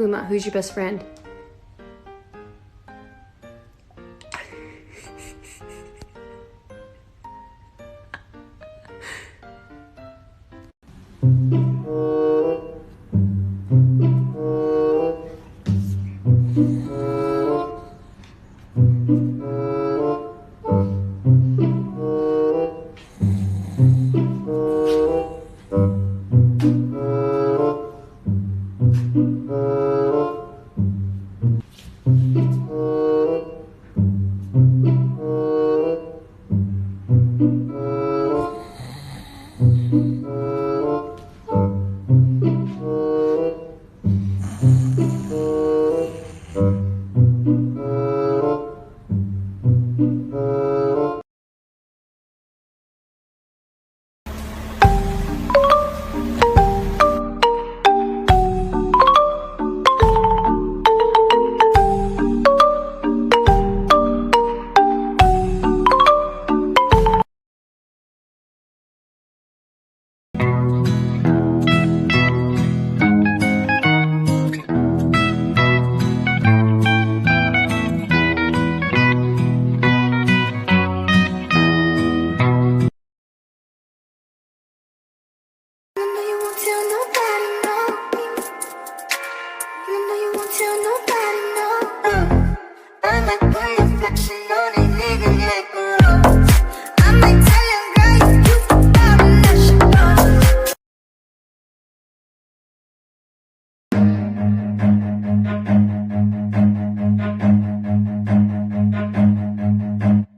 Pluma, who's your best friend?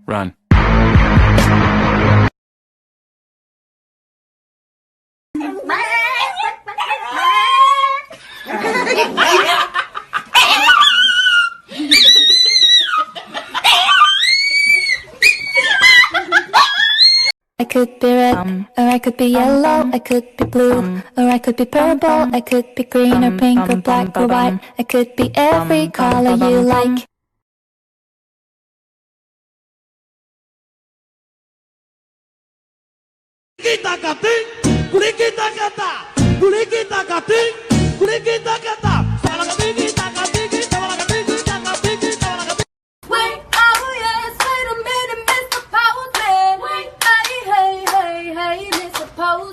Run. I could be red, or I could be yellow, I could be blue, or I could be purple, I could be green or pink or black or white, I could be every color you like.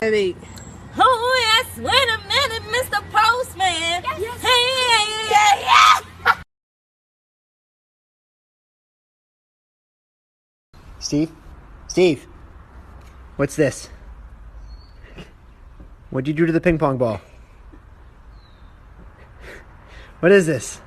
Baby. Oh yes, wait a minute, Mr. Postman. Yes. Hey, yeah. Steve? Steve? What's this? What'd you do to the ping pong ball? What is this?